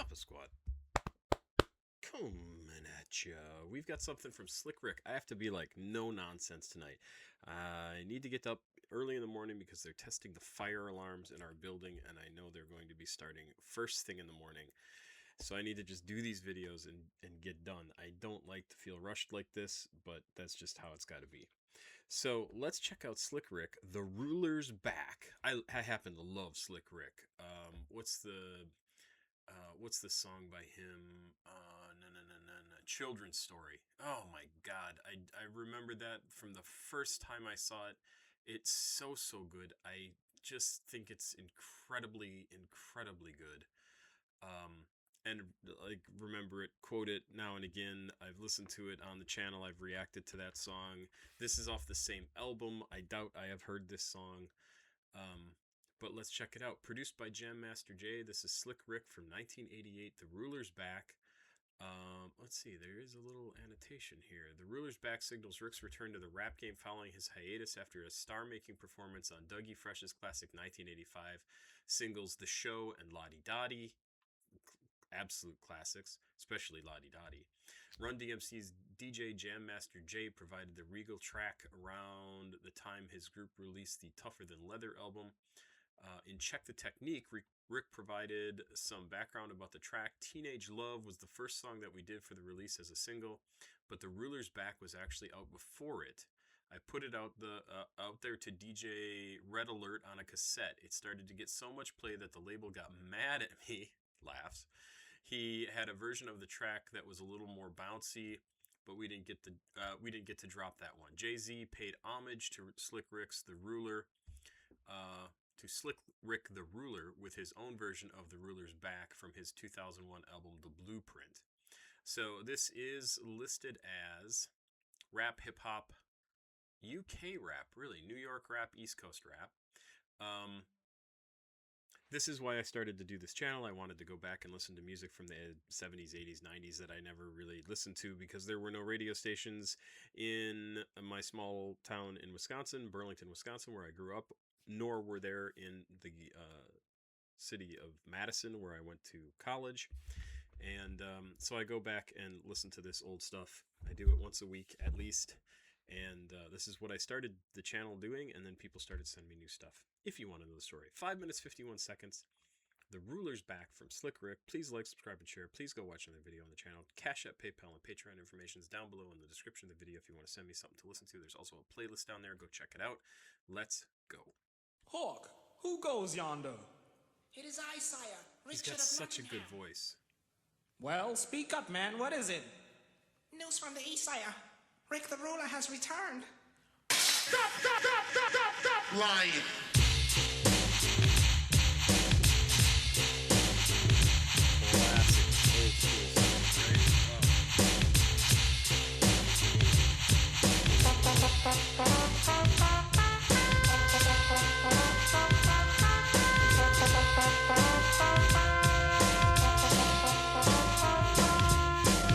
Papa Squad. Coming at ya. We've got something from Slick Rick. I have to be like no nonsense tonight. I need to get up early in the morning because they're testing the fire alarms in our building, and I know they're going to be starting first thing in the morning. So I need to just do these videos and get done. I don't like to feel rushed like this, but that's just how it's got to be. So let's check out Slick Rick, The Ruler's Back. I happen to love Slick Rick. What's the song by him? Children's Story. Oh my God. I remember that from the first time I saw it. It's so good. I just think it's incredibly good. And like remember it, quote it now and again. I've listened to it on the channel. I've reacted to that song. This is off the same album. I doubt I have heard this song. But let's check it out. Produced by Jam Master Jay. This is Slick Rick from 1988. The Ruler's Back. Let's see. There is a little annotation here. The Ruler's Back signals Rick's return to the rap game following his hiatus after a star-making performance on Dougie Fresh's classic 1985 singles The Show and Lottie Dottie. Absolute classics, especially Lottie Dottie. Run DMC's DJ Jam Master Jay provided the regal track around the time his group released the Tougher Than Leather album. In Check the Technique, Rick provided some background about the track. Teenage Love was the first song that we did for the release as a single, but The Ruler's Back was actually out before it. I put it out there to DJ Red Alert on a cassette. It started to get so much play that the label got mad at me. Laughs. He had a version of the track that was a little more bouncy, but we didn't get to drop that one. Jay-Z paid homage to Slick Rick's The Ruler, with his own version of The Ruler's Back from his 2001 album The Blueprint. So this is listed as rap, hip hop, UK rap, really New York rap, East Coast rap. This is why I started to do this channel. I wanted to go back and listen to music from the 70s, 80s, 90s that I never really listened to because there were no radio stations in my small town in Wisconsin, Burlington, Wisconsin, where I grew up, nor were there in the city of Madison, where I went to college. And so I go back and listen to this old stuff. I do it once a week at least. And this is what I started the channel doing, and then people started sending me new stuff. If you want to know the story. 5 minutes, 51 seconds. The Ruler's Back from Slick Rick. Please like, subscribe, and share. Please go watch another video on the channel. CashApp, PayPal, and Patreon information is down below in the description of the video if you want to send me something to listen to. There's also a playlist down there. Go check it out. Let's go. Hawk, who goes yonder? It is I, sire. He's Richard got of such a good Nottingham. voice. Well, speak up, man. What is it? News from the east, sire. Rick the Ruler has returned. Stop! Lying.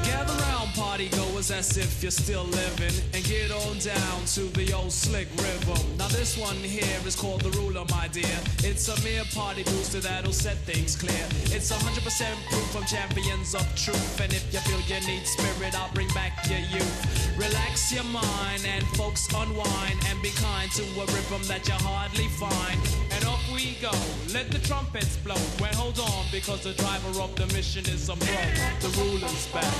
Gather round, party goers, as if you're still living, and get on down to the old slick rhythm. Now this one here is called The Ruler, my dear. It's a mere party booster that'll set things clear. It's 100% proof from champions of truth, and if you feel you need spirit, I'll bring back your youth. Relax your mind and folks unwind, and be kind to a rhythm that you hardly find. And off we go, let the trumpets blow. Well, hold on, because the driver of the mission is a pro. The Ruler's back.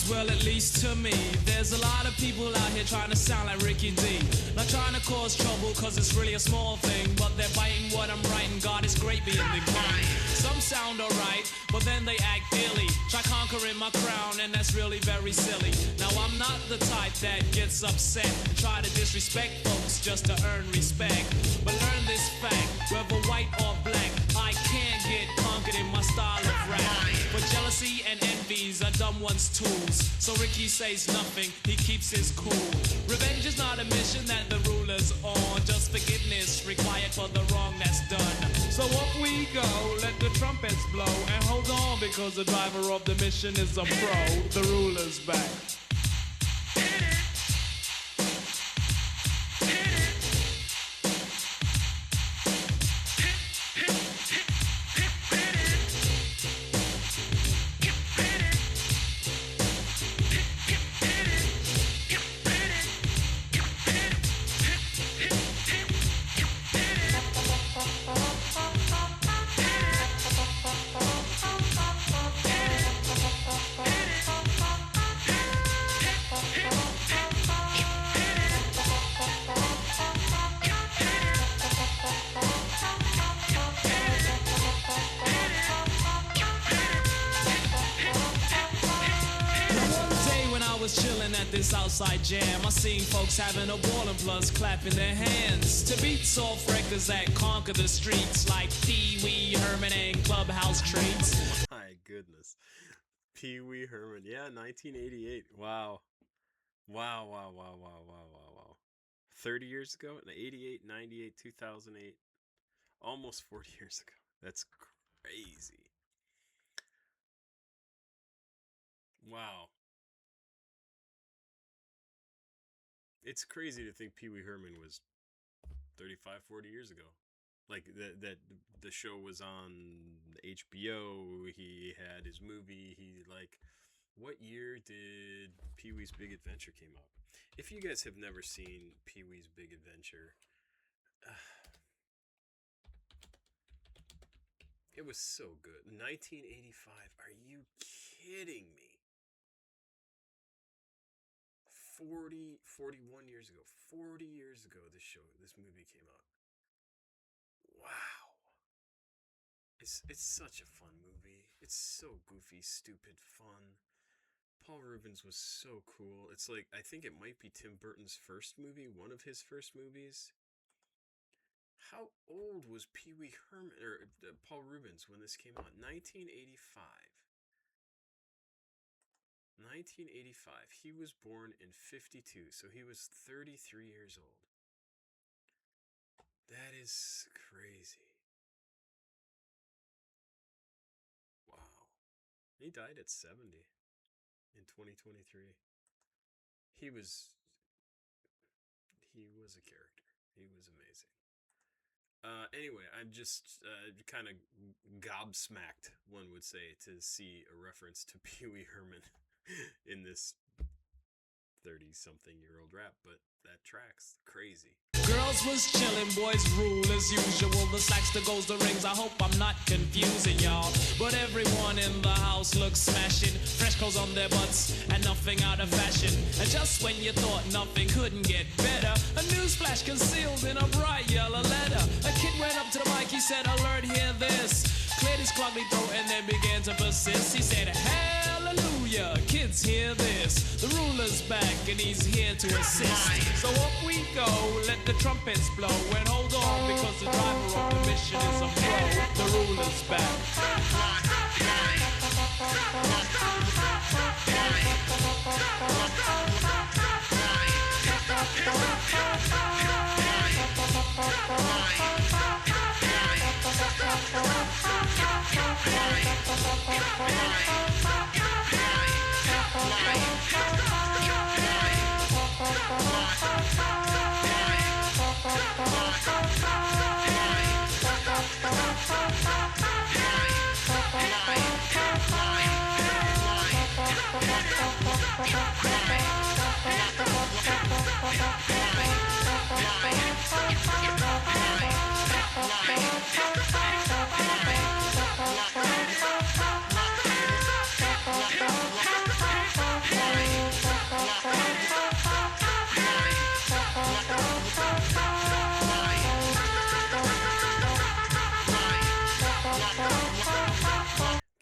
Well, at least to me, there's a lot of people out here trying to sound like Ricky D. Not trying to cause trouble, cause it's really a small thing, but they're biting what I'm writing. God is great being the king. Some sound alright, but then they act illy. Try conquering my crown, and that's really very silly. Now I'm not the type that gets upset and try to disrespect folks just to earn respect. But learn this fact, whether white or black, I can't get conquered in my style of rap. But jealousy and envy's are dumb one's tools. So Ricky says nothing, he keeps his cool. Revenge is not a mission that the rulers that's required for the wrong that's done. So up we go, let the trumpets blow, and hold on because the driver of the mission is a pro. The ruler's back. This outside jam, I seen folks having a ball and plus clapping their hands to beat soft records that conquer the streets like Pee Wee Herman and Clubhouse treats. My goodness. Pee Wee Herman. Yeah, 1988. Wow. Wow, wow, wow, wow, wow, wow, wow. 30 years ago? 88, 98, 2008. Almost 40 years ago. That's crazy. Wow. It's crazy to think Pee Wee Herman was 35, 40 years ago. Like that the show was on HBO, he had his movie, what year did Pee Wee's Big Adventure came out? If you guys have never seen Pee Wee's Big Adventure, it was so good. 1985. Are you kidding me? 41 years ago. 40 years ago this movie came out. Wow. It's such a fun movie. It's so goofy, stupid, fun. Paul Rubens was so cool. It's like, I think it might be Tim Burton's first movie, one of his first movies. How old was Pee Wee Herman, or Paul Rubens when this came out? 1985. 1985. He was born in 52, so he was 33 years old. That is crazy. Wow. He died at 70 in 2023. He was a character. He was amazing. Anyway, I'm just kind of gobsmacked, one would say, to see a reference to Pee Wee Herman in this 30-something-year-old rap, but that tracks. Crazy. Girls was chillin', boys rule as usual. The sax, the goes, the rings. I hope I'm not confusing y'all. But everyone in the house looks smashing. Fresh clothes on their butts and nothing out of fashion. And just when you thought nothing couldn't get better, a newsflash concealed in a bright yellow letter. A kid went up to the mic, he said, "Alert, hear this." Cleared his clogged throat and then began to persist. He said, "Hallelujah, kids hear this. The ruler's back and he's here to assist. So up we go, let the trumpets blow, and hold on because the driver of the mission is a pro. The ruler's back."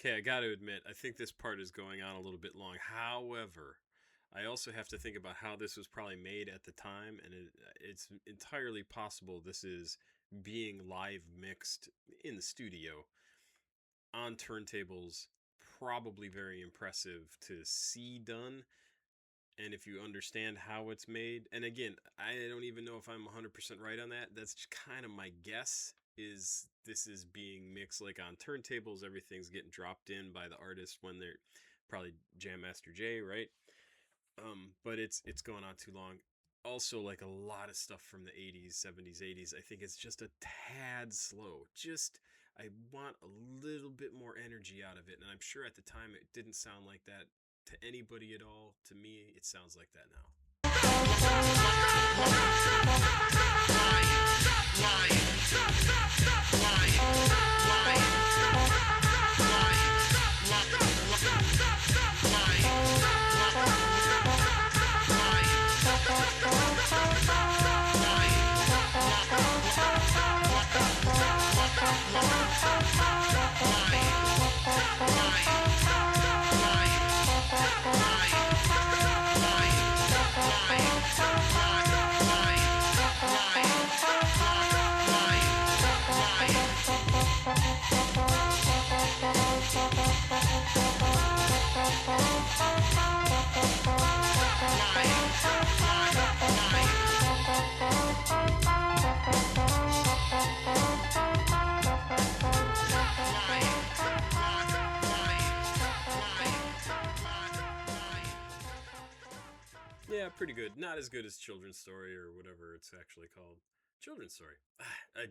Okay, I gotta admit, I think this part is going on a little bit long. However, I also have to think about how this was probably made at the time, and it's entirely possible this is being live mixed in the studio on turntables. Probably very impressive to see done. and if you understand how it's made, and again, I don't even know if I'm 100% right on that. That's just kind of my guess. Is this is being mixed like on turntables? Everything's getting dropped in by the artist when they're probably Jam Master Jay, right? But it's going on too long. Also, like a lot of stuff from the 80s, 70s, 80s, I think it's just a tad slow. Just I want a little bit more energy out of it, and I'm sure at the time it didn't sound like that to anybody at all. To me, it sounds like that now. Yeah, pretty good. Not as good as Children's Story or whatever it's actually called. Children's Story. I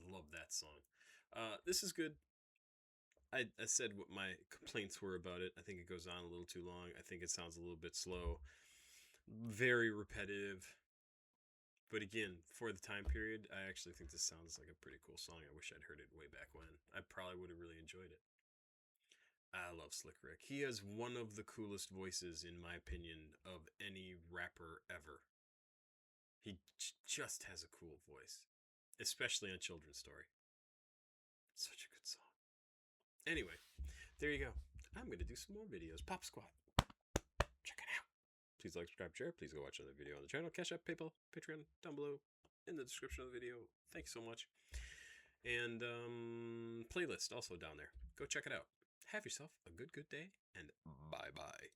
love that song. This is good. I said what my complaints were about it. I think it goes on a little too long. I think it sounds a little bit slow. Very repetitive. But again, for the time period, I actually think this sounds like a pretty cool song. I wish I'd heard it way back when. I probably would have really enjoyed it. I love Slick Rick. He has one of the coolest voices, in my opinion, of any rapper ever. He just has a cool voice, especially on Children's Story. Such a good song. Anyway, there you go. I'm going to do some more videos. Pop Squat. Check it out. Please like, subscribe, share. Please go watch another video on the channel. CashApp, PayPal, Patreon, down below in the description of the video. Thanks so much. And playlist also down there. Go check it out. Have yourself a good day, and bye-bye.